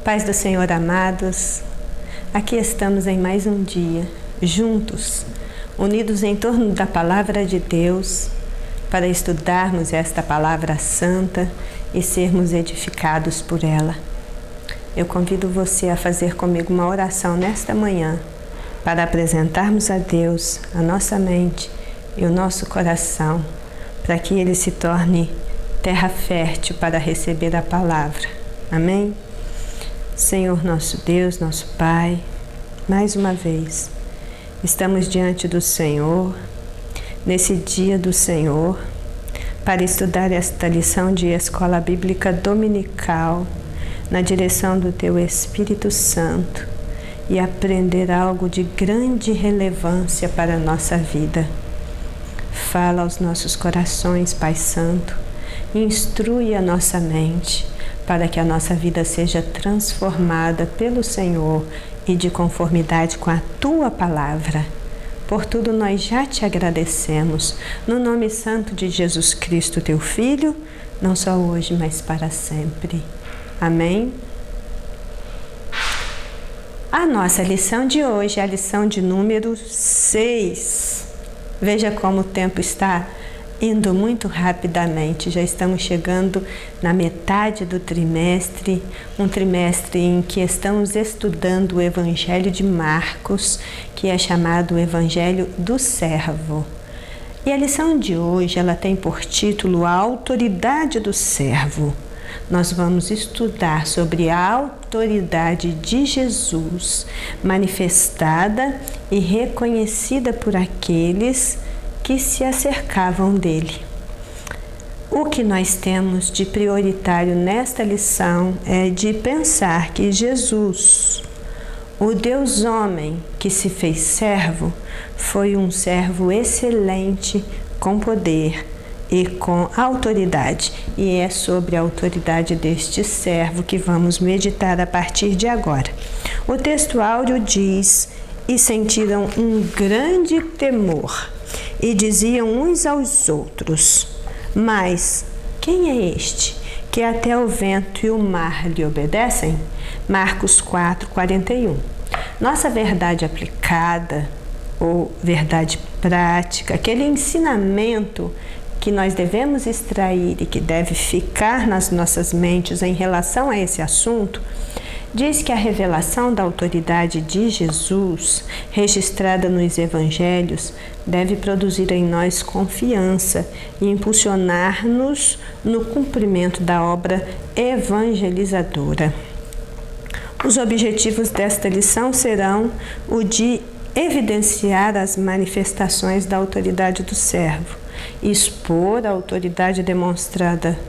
Paz do Senhor, amados, aqui estamos em mais um dia, juntos, unidos em torno da Palavra de Deus, para estudarmos esta Palavra Santa e sermos edificados por ela. Eu convido você a fazer comigo uma oração nesta manhã, para apresentarmos a Deus a nossa mente e o nosso coração, para que Ele se torne terra fértil para receber a Palavra. Amém? Senhor nosso Deus, nosso Pai, mais uma vez, estamos diante do Senhor, nesse dia do Senhor, para estudar esta lição de Escola Bíblica Dominical, na direção do Teu Espírito Santo, e aprender algo de grande relevância para a nossa vida. Fala aos nossos corações, Pai Santo, e instrui a nossa mente, para que a nossa vida seja transformada pelo Senhor e de conformidade com a Tua Palavra. Por tudo nós já Te agradecemos, no nome santo de Jesus Cristo, Teu Filho, não só hoje, mas para sempre. Amém? A nossa lição de hoje é a lição de número 6. Veja como o tempo está indo muito rapidamente, já estamos chegando na metade do trimestre, um trimestre em que estamos estudando o Evangelho de Marcos, que é chamado o Evangelho do Servo. E a lição de hoje, ela tem por título A Autoridade do Servo. Nós vamos estudar sobre a autoridade de Jesus, manifestada e reconhecida por aqueles que se acercavam dele. O que nós temos de prioritário nesta lição é de pensar que Jesus, o Deus homem que se fez servo, foi um servo excelente, com poder e com autoridade. E é sobre a autoridade deste servo que vamos meditar a partir de agora. O texto áureo diz: "E sentiram um grande temor, e diziam uns aos outros: Mas quem é este, que até o vento e o mar lhe obedecem?" Marcos 4:41. Nossa verdade aplicada, ou verdade prática, aquele ensinamento que nós devemos extrair e que deve ficar nas nossas mentes em relação a esse assunto, diz que a revelação da autoridade de Jesus, registrada nos Evangelhos, deve produzir em nós confiança e impulsionar-nos no cumprimento da obra evangelizadora. Os objetivos desta lição serão o de evidenciar as manifestações da autoridade do servo, expor a autoridade demonstrada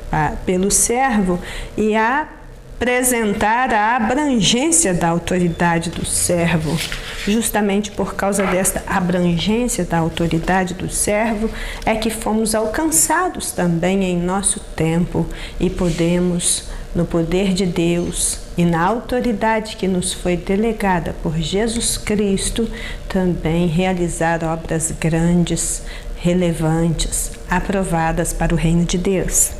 pelo servo e apresentar a abrangência da autoridade do servo. Justamente por causa desta abrangência da autoridade do servo é que fomos alcançados também em nosso tempo e podemos, no poder de Deus e na autoridade que nos foi delegada por Jesus Cristo, também realizar obras grandes, relevantes, aprovadas para o reino de Deus.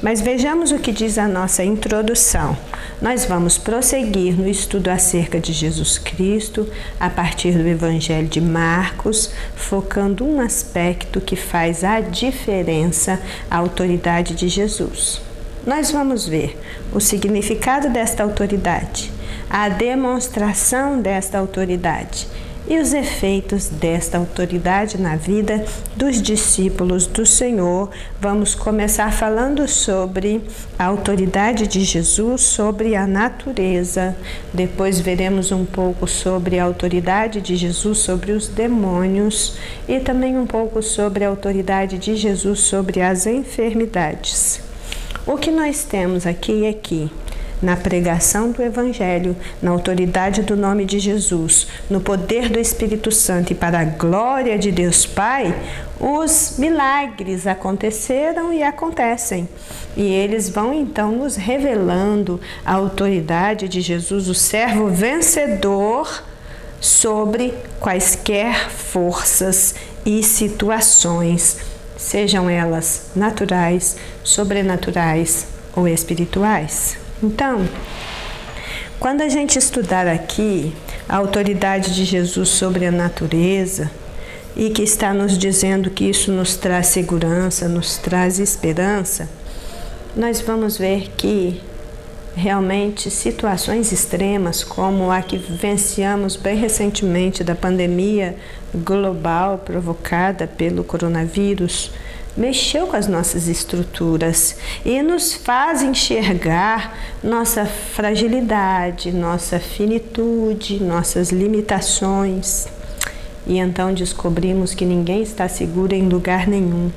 Mas vejamos o que diz a nossa introdução. Nós vamos prosseguir no estudo acerca de Jesus Cristo, a partir do Evangelho de Marcos, focando um aspecto que faz a diferença à autoridade de Jesus. Nós vamos ver o significado desta autoridade, a demonstração desta autoridade e os efeitos desta autoridade na vida dos discípulos do Senhor. Vamos começar falando sobre a autoridade de Jesus sobre a natureza. Depois veremos um pouco sobre a autoridade de Jesus sobre os demônios e também um pouco sobre a autoridade de Jesus sobre as enfermidades. O que nós temos aqui é que, na pregação do Evangelho, na autoridade do nome de Jesus, no poder do Espírito Santo e para a glória de Deus Pai, os milagres aconteceram e acontecem. E eles vão então nos revelando a autoridade de Jesus, o servo vencedor, sobre quaisquer forças e situações, sejam elas naturais, sobrenaturais ou espirituais. Então, Quando a gente estudar aqui a autoridade de Jesus sobre a natureza, e que está nos dizendo que isso nos traz segurança, nos traz esperança, nós vamos ver que realmente situações extremas, como a que vivenciamos bem recentemente da pandemia global provocada pelo coronavírus, mexeu com as nossas estruturas e nos faz enxergar nossa fragilidade, nossa finitude, nossas limitações. E então descobrimos que ninguém está seguro em lugar nenhum,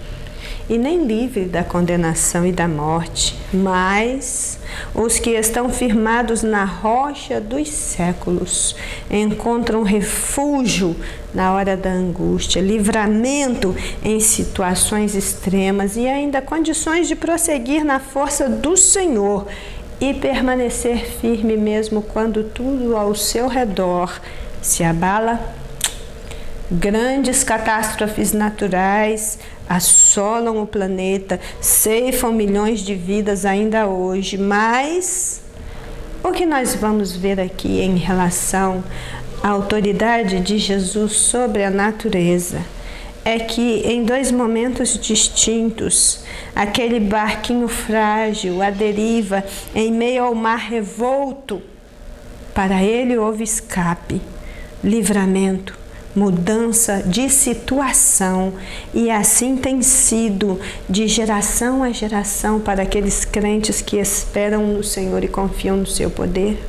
e nem livre da condenação e da morte, mas os que estão firmados na rocha dos séculos encontram refúgio na hora da angústia, livramento em situações extremas e ainda condições de prosseguir na força do Senhor e permanecer firme mesmo quando tudo ao seu redor se abala. Grandes catástrofes naturais assolam o planeta, ceifam milhões de vidas ainda hoje, mas o que nós vamos ver aqui em relação à autoridade de Jesus sobre a natureza é que em dois momentos distintos, aquele barquinho frágil, à deriva, em meio ao mar revolto, para ele houve escape, livramento, mudança de situação, e assim tem sido de geração a geração para aqueles crentes que esperam no Senhor e confiam no seu poder.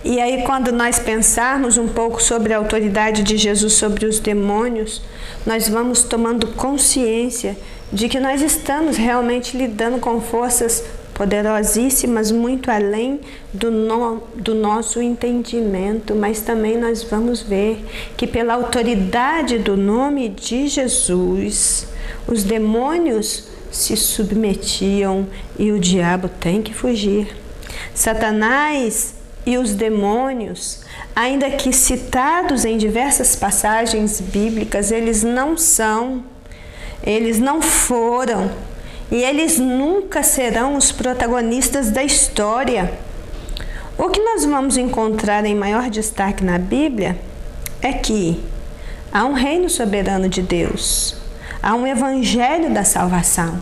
E aí, quando nós pensarmos um pouco sobre a autoridade de Jesus sobre os demônios, nós vamos tomando consciência de que nós estamos realmente lidando com forças poderosíssimas, muito além do nosso entendimento, mas também nós vamos ver que pela autoridade do nome de Jesus, os demônios se submetiam e o diabo tem que fugir. Satanás e os demônios, ainda que citados em diversas passagens bíblicas, eles não foram, e eles nunca serão os protagonistas da história. O que nós vamos encontrar em maior destaque na Bíblia é que há um reino soberano de Deus, há um evangelho da salvação,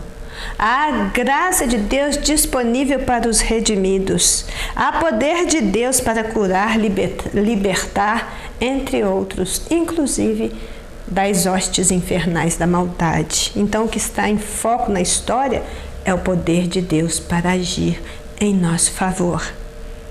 há a graça de Deus disponível para os redimidos, há poder de Deus para curar, libertar, entre outros, inclusive das hostes infernais da maldade. Então, o que está em foco na história é o poder de Deus para agir em nosso favor.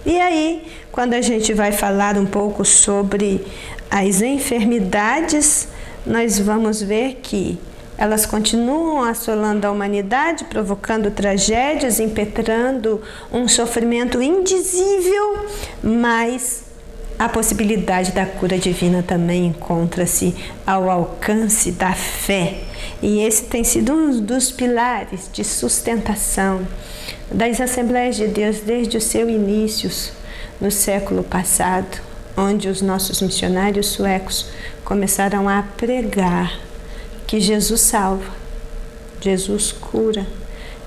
E aí, quando a gente vai falar um pouco sobre as enfermidades, nós vamos ver que elas continuam assolando a humanidade, provocando tragédias, impetrando um sofrimento indizível, mas a possibilidade da cura divina também encontra-se ao alcance da fé. E esse tem sido um dos pilares de sustentação das Assembleias de Deus desde o seu início no século passado, onde os nossos missionários suecos começaram a pregar que Jesus salva, Jesus cura,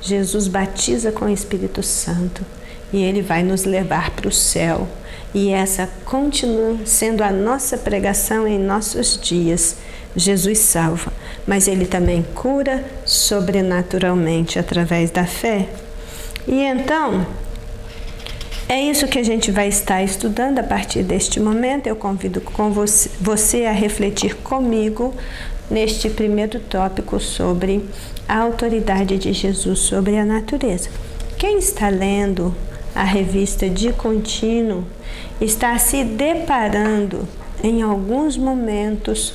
Jesus batiza com o Espírito Santo e Ele vai nos levar para o céu. E essa continua sendo a nossa pregação em nossos dias. Jesus salva, mas Ele também cura sobrenaturalmente através da fé. E então, é isso que a gente vai estar estudando a partir deste momento. Eu convido você a refletir comigo neste primeiro tópico sobre a autoridade de Jesus sobre a natureza. Quem está lendo a revista de contínuo está se deparando em alguns momentos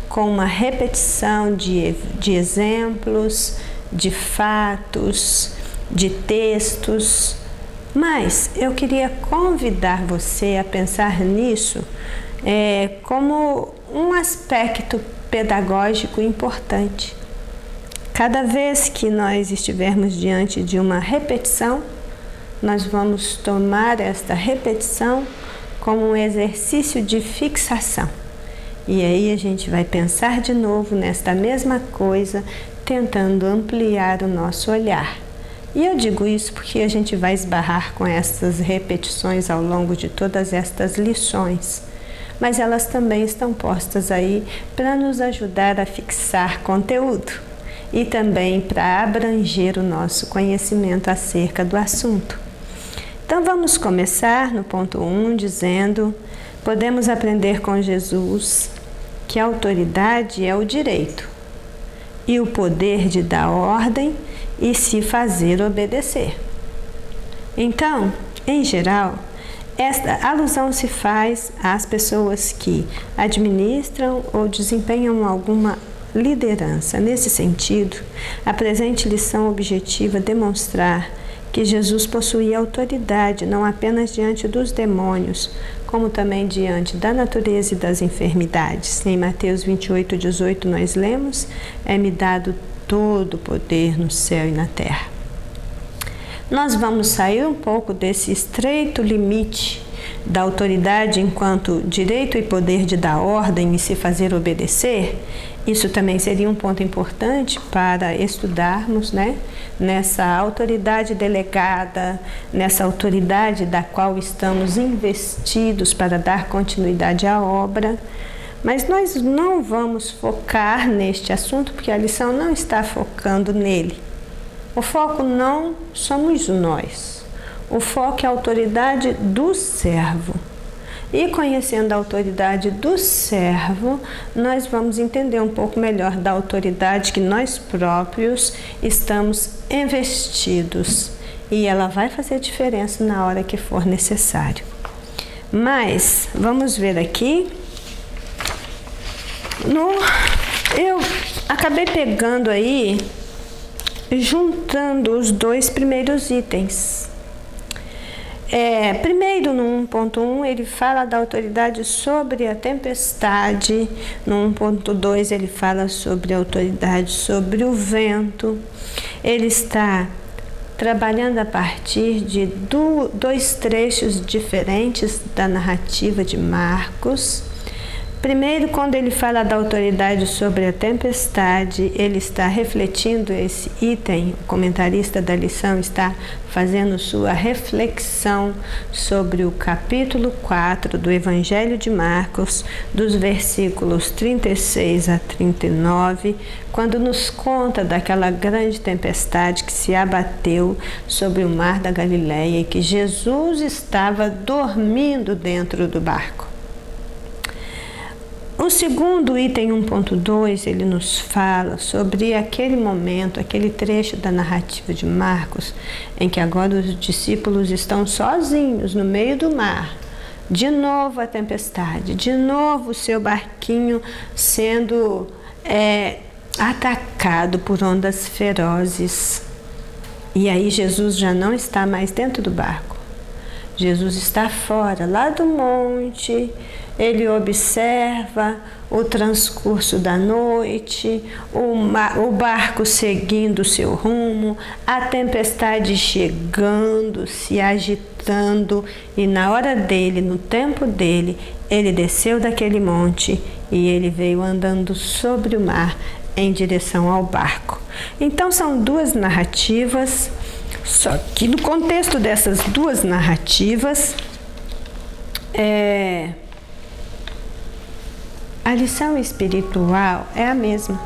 com uma repetição de exemplos, de fatos, de textos, mas eu queria convidar você a pensar nisso como um aspecto pedagógico importante. Cada vez que nós estivermos diante de uma repetição, nós vamos tomar esta repetição como um exercício de fixação. E aí a gente vai pensar de novo nesta mesma coisa, tentando ampliar o nosso olhar. E eu digo isso porque a gente vai esbarrar com essas repetições ao longo de todas estas lições. Mas elas também estão postas aí para nos ajudar a fixar conteúdo e também para abranger o nosso conhecimento acerca do assunto. Então vamos começar no ponto 1 dizendo: podemos aprender com Jesus que a autoridade é o direito e o poder de dar ordem e se fazer obedecer. Então, em geral, esta alusão se faz às pessoas que administram ou desempenham alguma liderança. Nesse sentido, a presente lição objetiva demonstrar que Jesus possuía autoridade não apenas diante dos demônios, como também diante da natureza e das enfermidades. Em Mateus 28:18 nós lemos: é-me dado todo o poder no céu e na terra. Nós vamos sair um pouco desse estreito limite da autoridade enquanto direito e poder de dar ordem e se fazer obedecer. Isso também seria um ponto importante para estudarmos, nessa autoridade delegada, nessa autoridade da qual estamos investidos para dar continuidade à obra. Mas nós não vamos focar neste assunto porque a lição não está focando nele. O foco não somos nós. O foco é a autoridade do servo. E conhecendo a autoridade do servo, nós vamos entender um pouco melhor da autoridade que nós próprios estamos investidos. E ela vai fazer diferença na hora que for necessário. Mas, vamos ver aqui. Eu acabei pegando aí, juntando os dois primeiros itens. Primeiro, no 1.1, ele fala da autoridade sobre a tempestade. No 1.2, ele fala sobre a autoridade sobre o vento. Ele está trabalhando a partir de dois trechos diferentes da narrativa de Marcos. Primeiro, quando ele fala da autoridade sobre a tempestade, ele está refletindo esse item. O comentarista da lição está fazendo sua reflexão sobre o capítulo 4 do Evangelho de Marcos, dos versículos 36 a 39, quando nos conta daquela grande tempestade que se abateu sobre o mar da Galileia e que Jesus estava dormindo dentro do barco. O segundo item 1.2, ele nos fala sobre aquele momento, aquele trecho da narrativa de Marcos, em que agora os discípulos estão sozinhos no meio do mar. De novo a tempestade, de novo o seu barquinho sendo atacado por ondas ferozes. E aí Jesus já não está mais dentro do barco. Jesus está fora, lá do monte. Ele observa o transcurso da noite, o barco seguindo o seu rumo, a tempestade chegando, se agitando, e na hora dele, no tempo dele, ele desceu daquele monte e ele veio andando sobre o mar em direção ao barco. Então são duas narrativas, só que no contexto dessas duas narrativas, a lição espiritual é a mesma.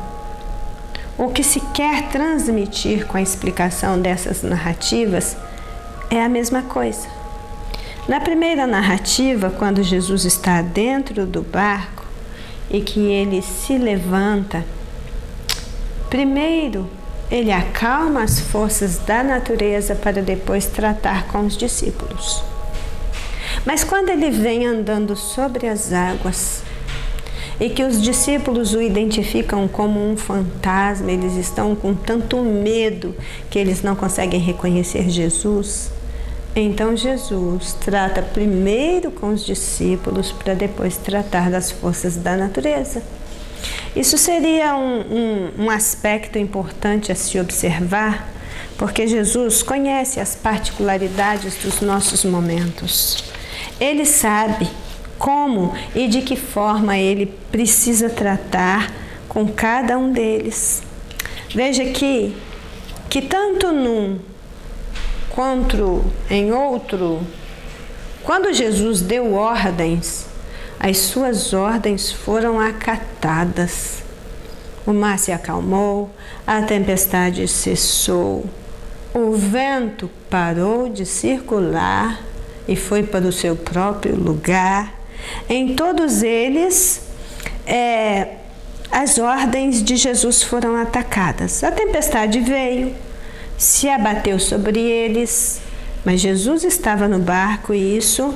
O que se quer transmitir com a explicação dessas narrativas é a mesma coisa. Na primeira narrativa, quando Jesus está dentro do barco e que ele se levanta, primeiro ele acalma as forças da natureza para depois tratar com os discípulos. Mas quando ele vem andando sobre as águas, e que os discípulos o identificam como um fantasma, eles estão com tanto medo que eles não conseguem reconhecer Jesus. Então Jesus trata primeiro com os discípulos para depois tratar das forças da natureza. Isso seria um aspecto importante a se observar, porque Jesus conhece as particularidades dos nossos momentos. Ele sabe como e de que forma ele precisa tratar com cada um deles. Veja que tanto num encontro em outro. Quando Jesus deu ordens, as suas ordens foram acatadas. O mar se acalmou, a tempestade cessou, o vento parou de circular e foi para o seu próprio lugar. Em todos eles, as ordens de Jesus foram atacadas. A tempestade veio, se abateu sobre eles, mas Jesus estava no barco e isso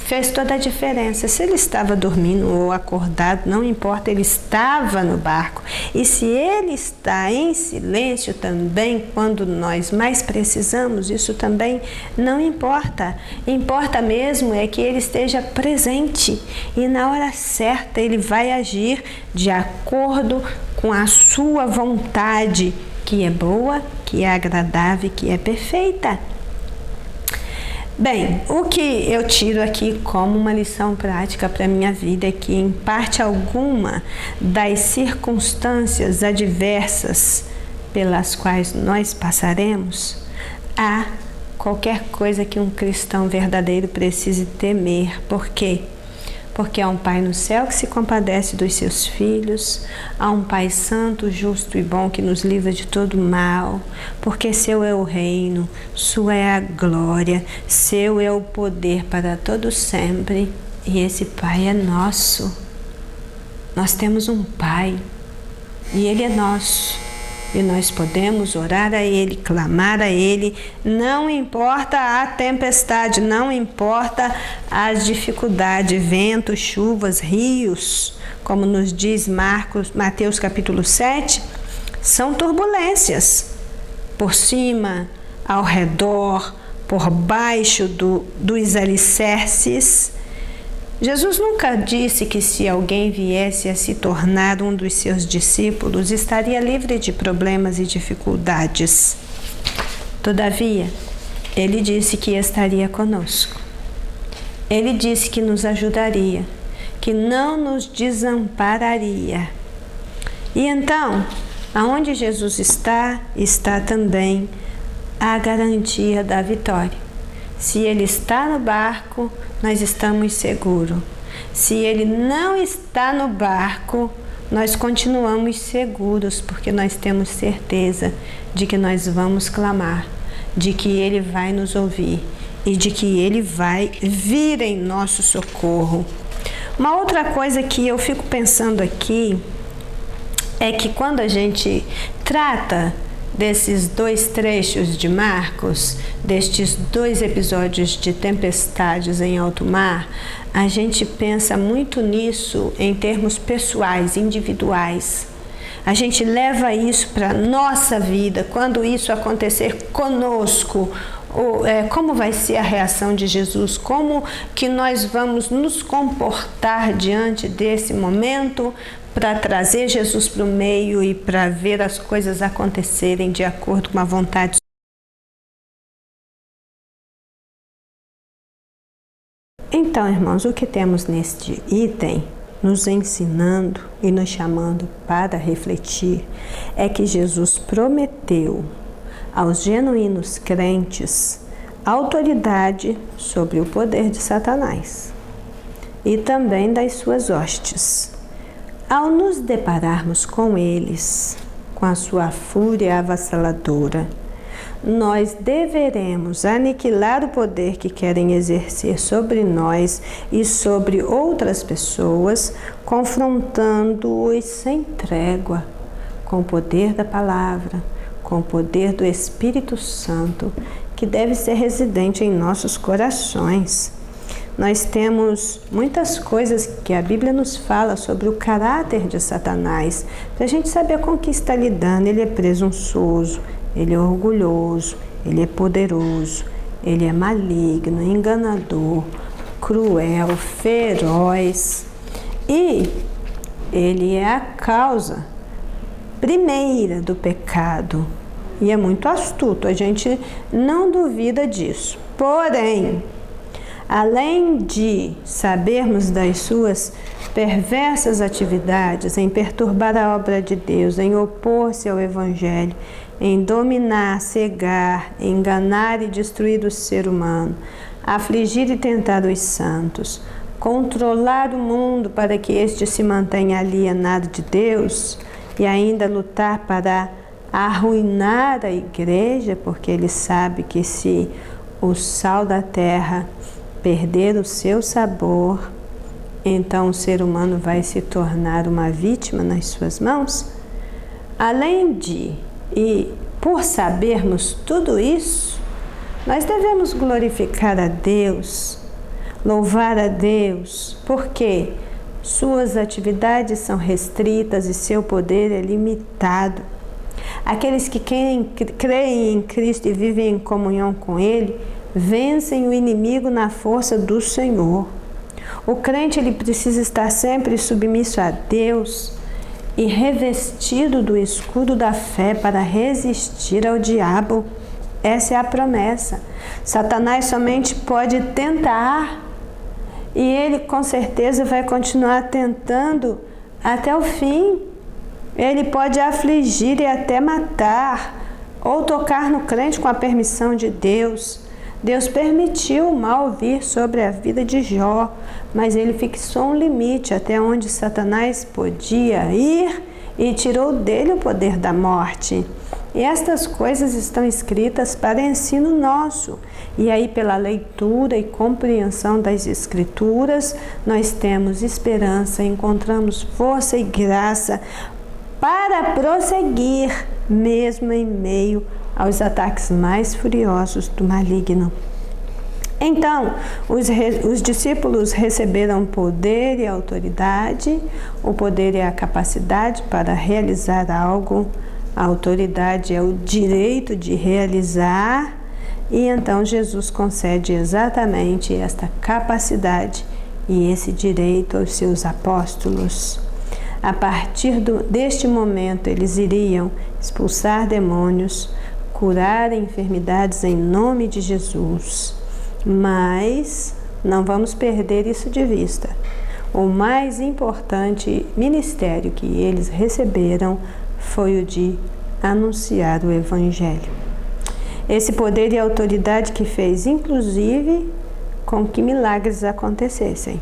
fez toda a diferença. Se ele estava dormindo ou acordado, não importa, ele estava no barco. E se ele está em silêncio também, quando nós mais precisamos, isso também não importa. Importa mesmo é que ele esteja presente e na hora certa ele vai agir de acordo com a sua vontade, que é boa, que é agradável, que é perfeita. Bem, o que eu tiro aqui como uma lição prática para a minha vida é que, em parte alguma das circunstâncias adversas pelas quais nós passaremos, há qualquer coisa que um cristão verdadeiro precise temer. Por quê? Porque há um Pai no céu que se compadece dos seus filhos, há um Pai santo, justo e bom que nos livra de todo mal, porque seu é o reino, sua é a glória, seu é o poder para todo sempre, e esse Pai é nosso. Nós temos um Pai e Ele é nosso. E nós podemos orar a Ele, clamar a Ele, não importa a tempestade, não importa as dificuldades, ventos, chuvas, rios, como nos diz Mateus capítulo 7, são turbulências por cima, ao redor, por baixo dos alicerces. Jesus nunca disse que se alguém viesse a se tornar um dos seus discípulos, estaria livre de problemas e dificuldades. Todavia, Ele disse que estaria conosco. Ele disse que nos ajudaria, que não nos desampararia. E então, aonde Jesus está também a garantia da vitória. Se Ele está no barco, nós estamos seguros. Se Ele não está no barco, nós continuamos seguros, porque nós temos certeza de que nós vamos clamar, de que Ele vai nos ouvir e de que Ele vai vir em nosso socorro. Uma outra coisa que eu fico pensando aqui é que quando a gente trata desses dois trechos de Marcos, destes dois episódios de tempestades em alto mar, a gente pensa muito nisso em termos pessoais, individuais. A gente leva isso para a nossa vida, quando isso acontecer conosco, como vai ser a reação de Jesus, como que nós vamos nos comportar diante desse momento, para trazer Jesus para o meio e para ver as coisas acontecerem de acordo com a vontade. Então, irmãos, o que temos neste item, nos ensinando e nos chamando para refletir, é que Jesus prometeu aos genuínos crentes autoridade sobre o poder de Satanás e também das suas hostes. Ao nos depararmos com eles, com a sua fúria avassaladora, nós deveremos aniquilar o poder que querem exercer sobre nós e sobre outras pessoas, confrontando-os sem trégua, com o poder da palavra, com o poder do Espírito Santo, que deve ser residente em nossos corações. Nós temos muitas coisas que a Bíblia nos fala sobre o caráter de Satanás, para a gente saber com o que está lidando. Ele é presunçoso, ele é orgulhoso, ele é poderoso, ele é maligno, enganador, cruel, feroz. E ele é a causa primeira do pecado. E é muito astuto, a gente não duvida disso. Porém, além de sabermos das suas perversas atividades em perturbar a obra de Deus, em opor-se ao Evangelho, em dominar, cegar, enganar e destruir o ser humano, afligir e tentar os santos, controlar o mundo para que este se mantenha alienado de Deus e ainda lutar para arruinar a igreja, porque ele sabe que se o sal da terra perder o seu sabor, então o ser humano vai se tornar uma vítima nas suas mãos. Além de, e por sabermos tudo isso, nós devemos glorificar a Deus, louvar a Deus, porque suas atividades são restritas e seu poder é limitado. Aqueles que creem em Cristo e vivem em comunhão com Ele, vencem o inimigo na força do Senhor. O crente ele precisa estar sempre submisso a Deus e revestido do escudo da fé para resistir ao diabo. Essa é a promessa. Satanás somente pode tentar e ele com certeza vai continuar tentando até o fim. Ele pode afligir e até matar ou tocar no crente com a permissão de Deus. Deus permitiu o mal vir sobre a vida de Jó, mas ele fixou um limite até onde Satanás podia ir e tirou dele o poder da morte. E estas coisas estão escritas para ensino nosso. E aí, pela leitura e compreensão das Escrituras, nós temos esperança, encontramos força e graça para prosseguir, mesmo em meio aos ataques mais furiosos do maligno. Então, os discípulos receberam poder e autoridade. O poder é a capacidade para realizar algo, a autoridade é o direito de realizar, e então Jesus concede exatamente esta capacidade e esse direito aos seus apóstolos. A partir deste momento, eles iriam expulsar demônios, curar enfermidades em nome de Jesus. Mas não vamos perder isso de vista. O mais importante ministério que eles receberam foi o de anunciar o Evangelho. Esse poder e autoridade que fez, inclusive, com que milagres acontecessem.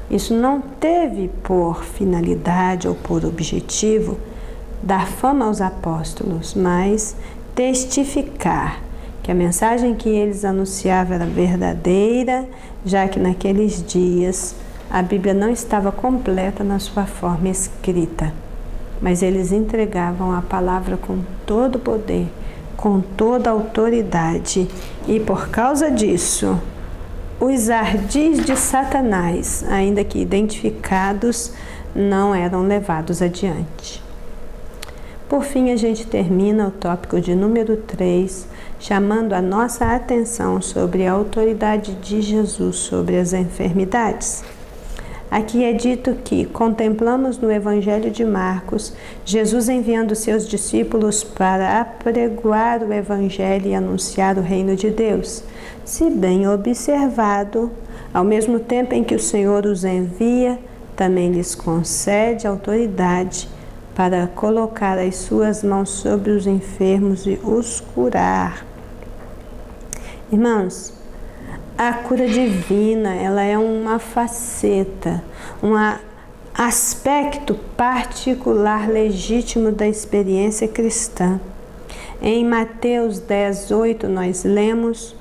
Isso não teve por finalidade ou por objetivo dar fama aos apóstolos, mas testificar que a mensagem que eles anunciavam era verdadeira, já que naqueles dias a Bíblia não estava completa na sua forma escrita, mas eles entregavam a palavra com todo o poder, com toda a autoridade, e por causa disso, os ardis de Satanás, ainda que identificados, não eram levados adiante. Por fim, a gente termina o tópico de número 3, chamando a nossa atenção sobre a autoridade de Jesus sobre as enfermidades. Aqui é dito que contemplamos no Evangelho de Marcos, Jesus enviando seus discípulos para apregoar o Evangelho e anunciar o reino de Deus. Se bem observado, ao mesmo tempo em que o Senhor os envia, também lhes concede autoridade para colocar as suas mãos sobre os enfermos e os curar. Irmãos, a cura divina, ela é uma faceta, um aspecto particular legítimo da experiência cristã. Em Mateus 10:8 nós lemos: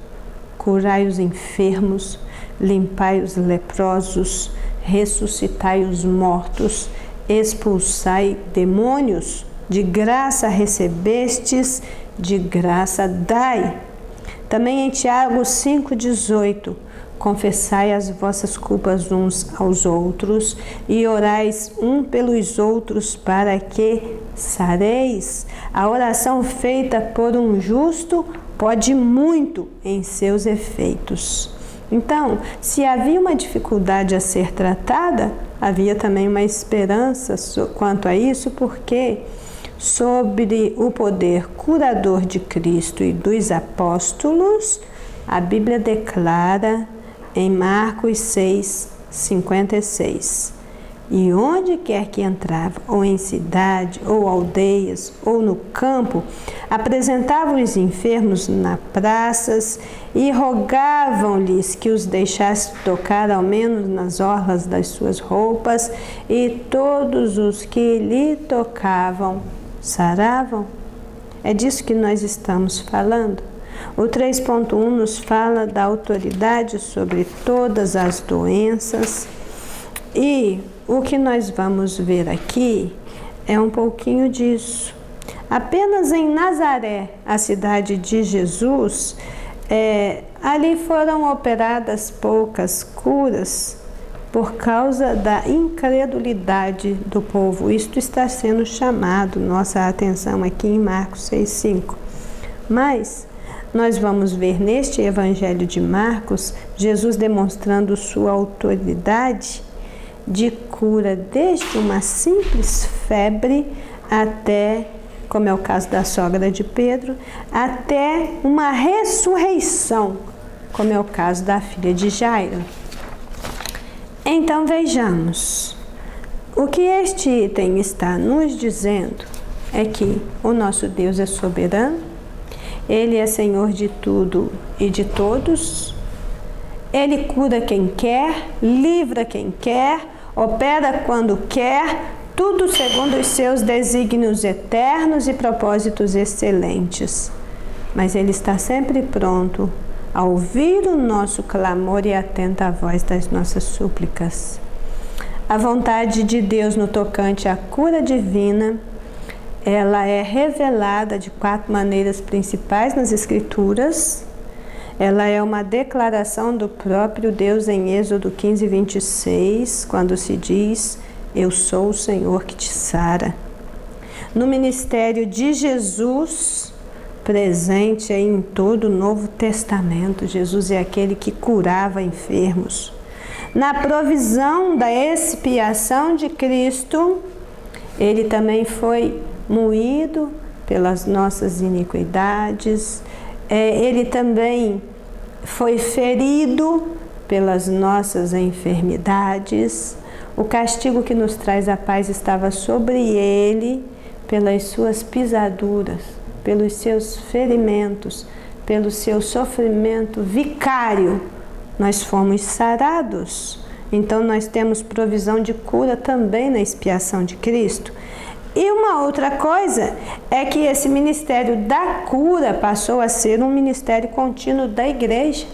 curai os enfermos, limpai os leprosos, ressuscitai os mortos, expulsai demônios, de graça recebestes, de graça dai. Também em Tiago 5:18, confessai as vossas culpas uns aos outros e orais um pelos outros para que sareis. A oração feita por um justo pode muito em seus efeitos. Então, se havia uma dificuldade a ser tratada, havia também uma esperança quanto a isso, porque sobre o poder curador de Cristo e dos apóstolos, a Bíblia declara em Marcos 6:56. E onde quer que entrava, ou em cidade, ou aldeias, ou no campo, apresentavam os enfermos nas praças e rogavam-lhes que os deixasse tocar ao menos nas orlas das suas roupas, e todos os que lhe tocavam saravam. É disso que nós estamos falando. O 3.1 nos fala da autoridade sobre todas as doenças, e o que nós vamos ver aqui é um pouquinho disso. Apenas em Nazaré, a cidade de Jesus, ali foram operadas poucas curas por causa da incredulidade do povo. Isto está sendo chamado nossa atenção aqui em Marcos 6:5. Mas nós vamos ver neste Evangelho de Marcos, Jesus demonstrando sua autoridade de cura desde uma simples febre até, como é o caso da sogra de Pedro, até uma ressurreição, como é o caso da filha de Jairo. Então vejamos, o que este item está nos dizendo é que o nosso Deus é soberano, Ele é Senhor de tudo e de todos, Ele cura quem quer, livra quem quer, opera quando quer, tudo segundo os seus desígnios eternos e propósitos excelentes. Mas Ele está sempre pronto a ouvir o nosso clamor e atenta à voz das nossas súplicas. A vontade de Deus no tocante à cura divina, ela é revelada de 4 maneiras principais nas Escrituras. Ela é uma declaração do próprio Deus em Êxodo 15:26, quando se diz: eu sou o Senhor que te sara. No ministério de Jesus, presente em todo o Novo Testamento, Jesus é aquele que curava enfermos. Na provisão da expiação de Cristo, Ele também foi moído pelas nossas iniquidades, Ele também foi ferido pelas nossas enfermidades. O castigo que nos traz a paz estava sobre Ele, pelas suas pisaduras, pelos seus ferimentos, pelo seu sofrimento vicário, nós fomos sarados. Então nós temos provisão de cura também na expiação de Cristo. E uma outra coisa é que esse ministério da cura passou a ser um ministério contínuo da igreja.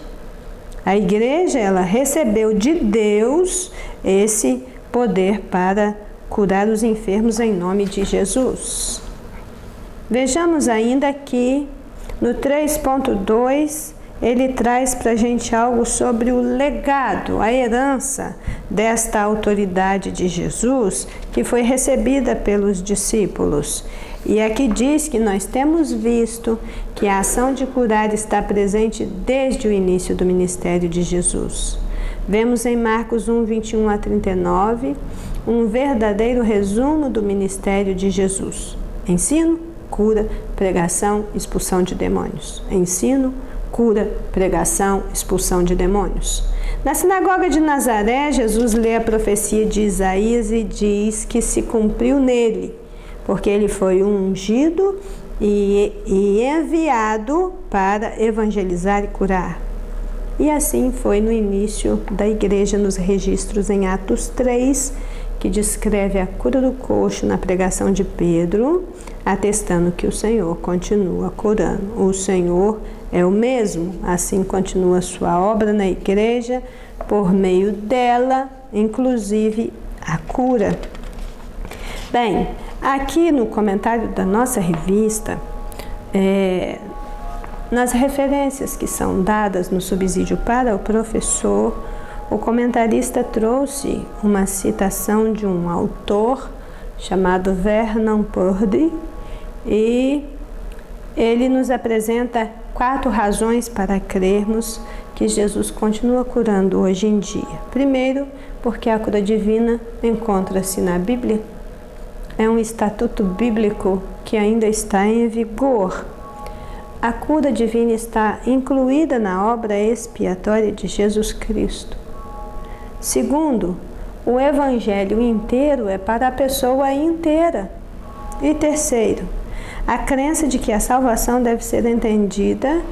A igreja, ela recebeu de Deus esse poder para curar os enfermos em nome de Jesus. Vejamos ainda que no 3.2 ele traz para a gente algo sobre o legado, a herança desta autoridade de Jesus que foi recebida pelos discípulos. E aqui diz que nós temos visto que a ação de curar está presente desde o início do ministério de Jesus. Vemos em Marcos 1:21-39 um verdadeiro resumo do ministério de Jesus. Ensino, cura, pregação, expulsão de demônios. Ensino, cura, pregação, expulsão de demônios. Na sinagoga de Nazaré, Jesus lê a profecia de Isaías e diz que se cumpriu nele, porque ele foi ungido e enviado para evangelizar e curar. E assim foi no início da igreja, nos registros em Atos 3, que descreve a cura do coxo na pregação de Pedro, atestando que o Senhor continua curando. O Senhor é o mesmo, assim continua a sua obra na igreja, por meio dela, inclusive a cura. Bem, aqui no comentário da nossa revista, nas referências que são dadas no subsídio para o professor, o comentarista trouxe uma citação de um autor chamado Vernon Purdy, e ele nos apresenta 4 razões para crermos que Jesus continua curando hoje em dia. Primeiro, porque a cura divina encontra-se na Bíblia. É um estatuto bíblico que ainda está em vigor. a cura divina está incluída na obra expiatória de Jesus Cristo. Segundo, o Evangelho inteiro é para a pessoa inteira. E terceiro, a crença de que a salvação deve ser entendida,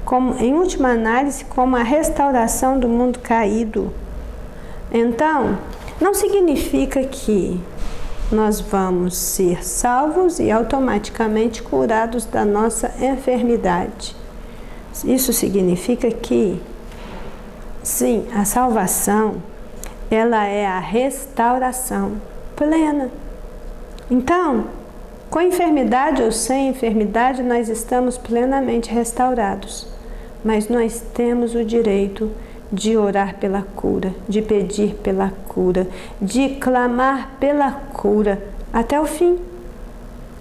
como, em última análise, como a restauração do mundo caído. Então, não significa que nós vamos ser salvos e automaticamente curados da nossa enfermidade. Isso significa que, sim, a salvação, ela é a restauração plena. Então, com enfermidade ou sem enfermidade, nós estamos plenamente restaurados. Mas nós temos o direito de orar pela cura, de pedir pela cura, de clamar pela cura até o fim.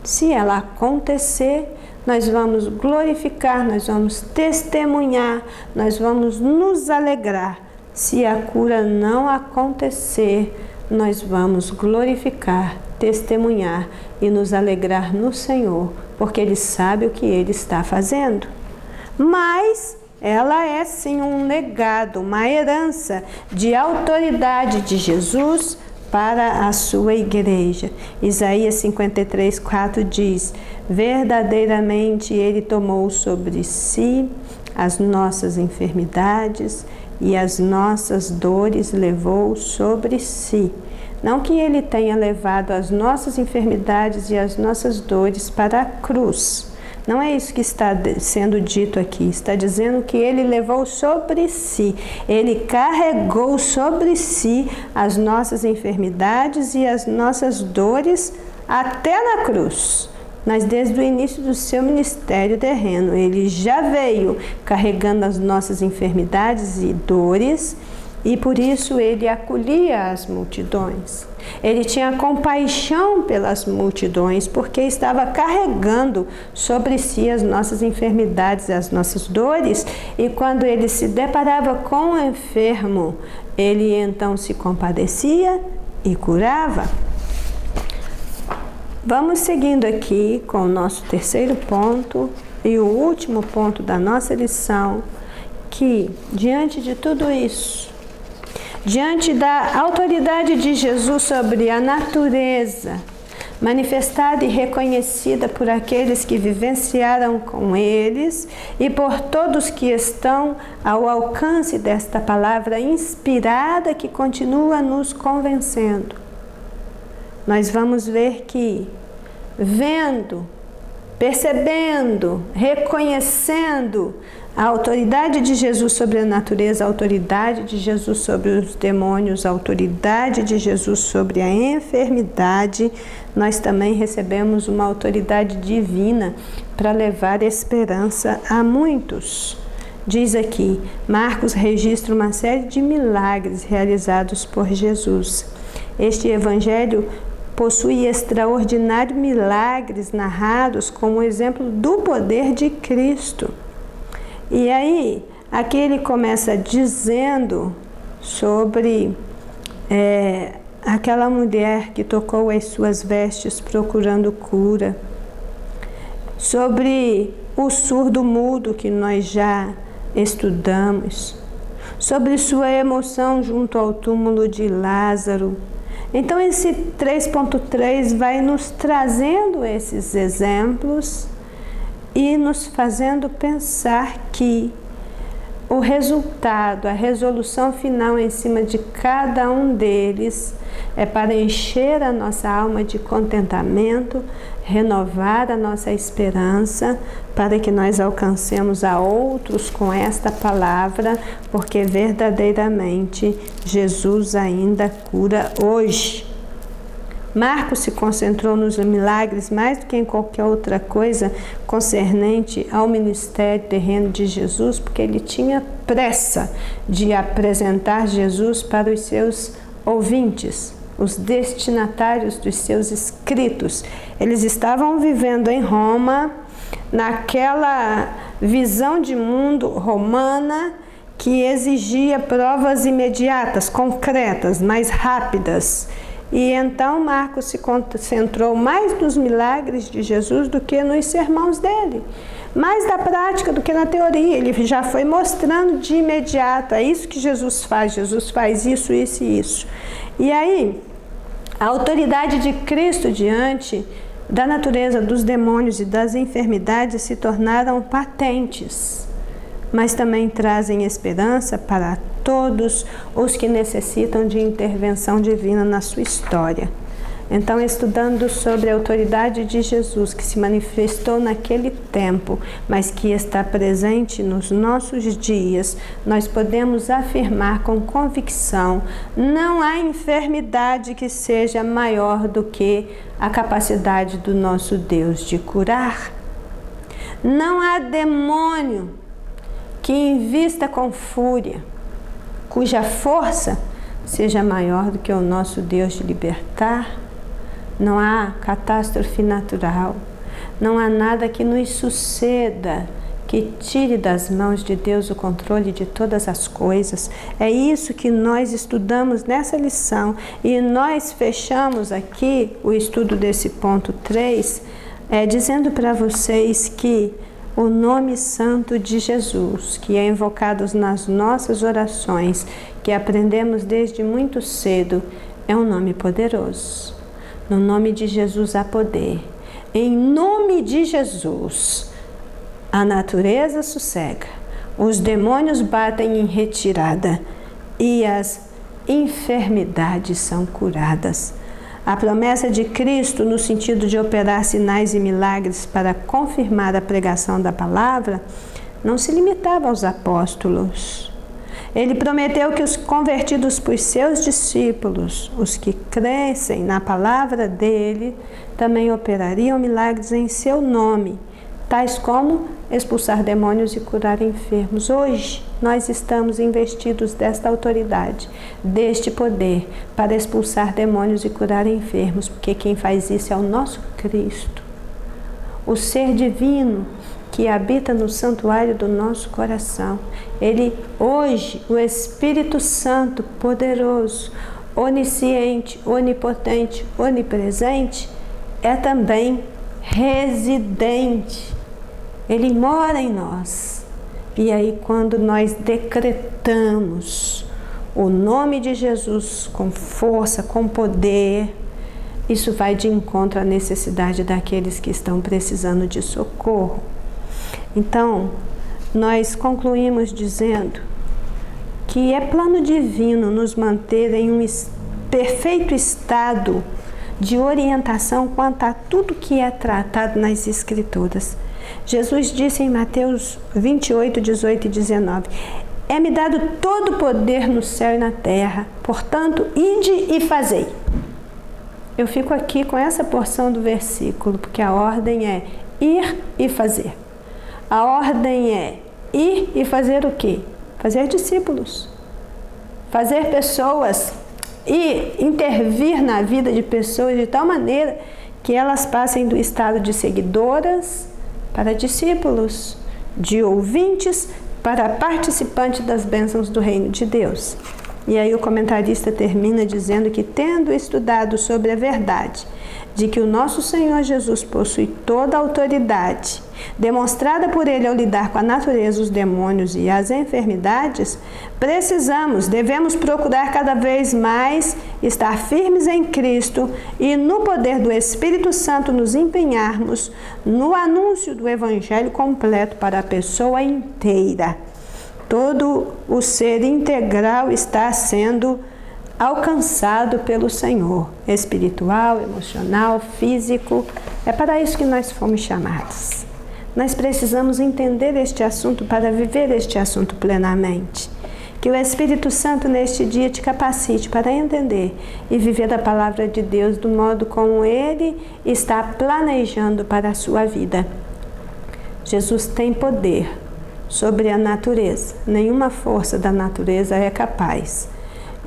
Se ela acontecer, nós vamos glorificar, nós vamos testemunhar, nós vamos nos alegrar. Se a cura não acontecer, nós vamos glorificar, testemunhar e nos alegrar no Senhor, porque Ele sabe o que Ele está fazendo. Mas ela é sim um legado, uma herança de autoridade de Jesus para a sua igreja. Isaías 53:4 diz: verdadeiramente Ele tomou sobre si as nossas enfermidades e as nossas dores levou sobre si. Não que Ele tenha levado as nossas enfermidades e as nossas dores para a cruz. Não é isso que está sendo dito aqui. Está dizendo que Ele levou sobre si. Ele carregou sobre si as nossas enfermidades e as nossas dores até na cruz. Mas desde o início do seu ministério terreno, Ele já veio carregando as nossas enfermidades e dores, e por isso Ele acolhia as multidões. Ele tinha compaixão pelas multidões, porque estava carregando sobre si as nossas enfermidades, as nossas dores, e quando Ele se deparava com o enfermo, Ele então se compadecia e curava. Vamos seguindo aqui com o nosso terceiro ponto e o último ponto da nossa lição, que diante de tudo isso, diante da autoridade de Jesus sobre a natureza, manifestada e reconhecida por aqueles que vivenciaram com eles e por todos que estão ao alcance desta palavra inspirada que continua nos convencendo, nós vamos ver que, vendo, percebendo, reconhecendo a autoridade de Jesus sobre a natureza, a autoridade de Jesus sobre os demônios, a autoridade de Jesus sobre a enfermidade, nós também recebemos uma autoridade divina para levar esperança a muitos. Diz aqui, Marcos registra uma série de milagres realizados por Jesus. Este evangelho possui extraordinários milagres narrados como exemplo do poder de Cristo. E aí, aqui ele começa dizendo sobre aquela mulher que tocou as suas vestes procurando cura, sobre o surdo-mudo que nós já estudamos, sobre sua emoção junto ao túmulo de Lázaro. Então esse 3.3 vai nos trazendo esses exemplos e nos fazendo pensar que o resultado, a resolução final em cima de cada um deles é para encher a nossa alma de contentamento, renovar a nossa esperança, para que nós alcancemos a outros com esta palavra, porque verdadeiramente Jesus ainda cura hoje. Marcos se concentrou nos milagres mais do que em qualquer outra coisa concernente ao ministério terreno de Jesus, porque ele tinha pressa de apresentar Jesus para os seus ouvintes, os destinatários dos seus escritos. Eles estavam vivendo em Roma, naquela visão de mundo romana que exigia provas imediatas, concretas, mais rápidas. E então Marcos se concentrou mais nos milagres de Jesus do que nos sermões dele. mais da prática do que na teoria. Ele já foi mostrando de imediato, é isso que Jesus faz isso, isso e isso. E aí, a autoridade de Cristo diante da natureza dos demônios e das enfermidades se tornaram patentes, mas também trazem esperança para todos os que necessitam de intervenção divina na sua história. Então, estudando sobre a autoridade de Jesus, que se manifestou naquele tempo, mas que está presente nos nossos dias, nós podemos afirmar com convicção: não há enfermidade que seja maior do que a capacidade do nosso Deus de curar. Não há demônio que invista com fúria, cuja força seja maior do que o nosso Deus de libertar. Não há catástrofe natural, não há nada que nos suceda que tire das mãos de Deus o controle de todas as coisas. É isso que nós estudamos nessa lição, e nós fechamos aqui o estudo desse ponto 3, dizendo para vocês que o nome santo de Jesus, que é invocado nas nossas orações, que aprendemos desde muito cedo, é um nome poderoso. No nome de Jesus há poder. Em nome de Jesus, a natureza sossega, os demônios batem em retirada e as enfermidades são curadas. A promessa de Cristo, no sentido de operar sinais e milagres para confirmar a pregação da palavra, não se limitava aos apóstolos. Ele prometeu que os convertidos por seus discípulos, os que crescem na palavra dele, também operariam milagres em seu nome, tais como expulsar demônios e curar enfermos. Hoje, nós estamos investidos desta autoridade, deste poder, para expulsar demônios e curar enfermos, porque quem faz isso é o nosso Cristo, o ser divino que habita no santuário do nosso coração. Ele, hoje, o Espírito Santo poderoso, onisciente, onipotente, onipresente, é também residente. Ele mora em nós. E aí, quando nós decretamos o nome de Jesus com força, com poder, isso vai de encontro à necessidade daqueles que estão precisando de socorro. Então, nós concluímos dizendo que é plano divino nos manter em um perfeito estado de orientação quanto a tudo que é tratado nas Escrituras. Jesus disse em Mateus 28, 18 e 19: é-me dado todo o poder no céu e na terra, portanto, ide e fazei. Eu fico aqui com essa porção do versículo, porque a ordem é ir e fazer. A ordem é ir e fazer o quê? Fazer discípulos. Fazer pessoas e intervir na vida de pessoas de tal maneira que elas passem do estado de seguidoras para discípulos, de ouvintes para participantes das bênçãos do reino de Deus. E aí o comentarista termina dizendo que, tendo estudado sobre a verdade de que o nosso Senhor Jesus possui toda a autoridade, demonstrada por ele ao lidar com a natureza, os demônios e as enfermidades, devemos procurar cada vez mais estar firmes em Cristo e no poder do Espírito Santo nos empenharmos no anúncio do Evangelho completo para a pessoa inteira. Todo o ser integral está sendo alcançado pelo Senhor, espiritual, emocional, físico. É para isso que nós fomos chamados. Nós precisamos entender este assunto para viver este assunto plenamente. Que o Espírito Santo neste dia te capacite para entender e viver a palavra de Deus do modo como Ele está planejando para a sua vida. Jesus tem poder sobre a natureza. Nenhuma força da natureza é capaz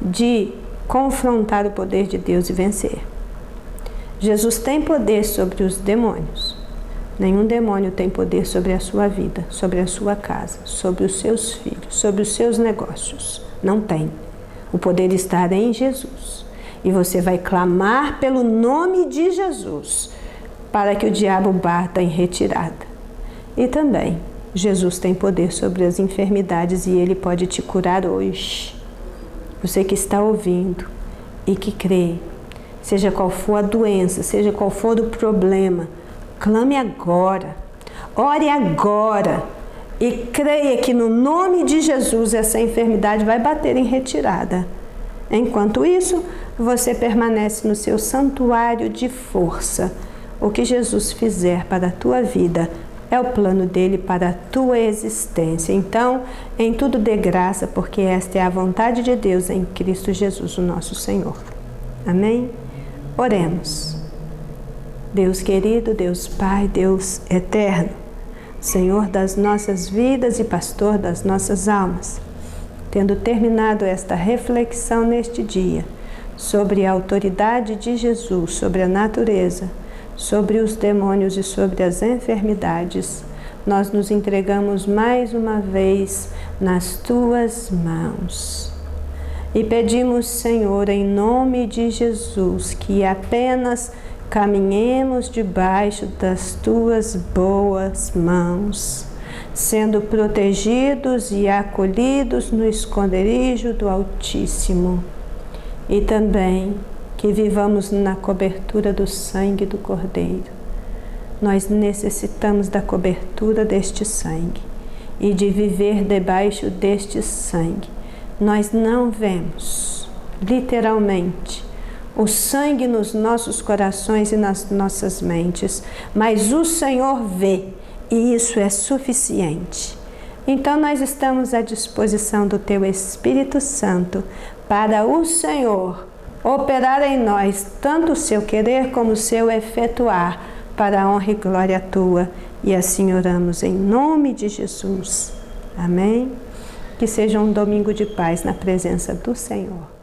de confrontar o poder de Deus e vencer. Jesus tem poder sobre os demônios. Nenhum demônio tem poder sobre a sua vida, sobre a sua casa, sobre os seus filhos, sobre os seus negócios. Não tem. O poder está em Jesus. E você vai clamar pelo nome de Jesus para que o diabo bata em retirada. E também, Jesus tem poder sobre as enfermidades e Ele pode te curar hoje. Você que está ouvindo e que crê, seja qual for a doença, seja qual for o problema, clame agora, ore agora e creia que no nome de Jesus essa enfermidade vai bater em retirada. Enquanto isso, você permanece no seu santuário de força. O que Jesus fizer para a tua vida é o plano dele para a tua existência. Então, em tudo dê graça, porque esta é a vontade de Deus em Cristo Jesus, o nosso Senhor. Amém? Oremos. Deus querido, Deus Pai, Deus eterno, Senhor das nossas vidas e pastor das nossas almas, tendo terminado esta reflexão neste dia sobre a autoridade de Jesus, sobre a natureza, sobre os demônios e sobre as enfermidades, nós nos entregamos mais uma vez nas tuas mãos. E pedimos, Senhor, em nome de Jesus, que apenas caminhemos debaixo das tuas boas mãos, sendo protegidos e acolhidos no esconderijo do Altíssimo. E também que vivamos na cobertura do sangue do Cordeiro. Nós necessitamos da cobertura deste sangue e de viver debaixo deste sangue. Nós não vemos, literalmente, o sangue nos nossos corações e nas nossas mentes, mas o Senhor vê, e isso é suficiente. Então nós estamos à disposição do Teu Espírito Santo para o Senhor operar em nós tanto o seu querer como o seu efetuar, para a honra e glória tua. E assim oramos em nome de Jesus. Amém? Que seja um domingo de paz na presença do Senhor.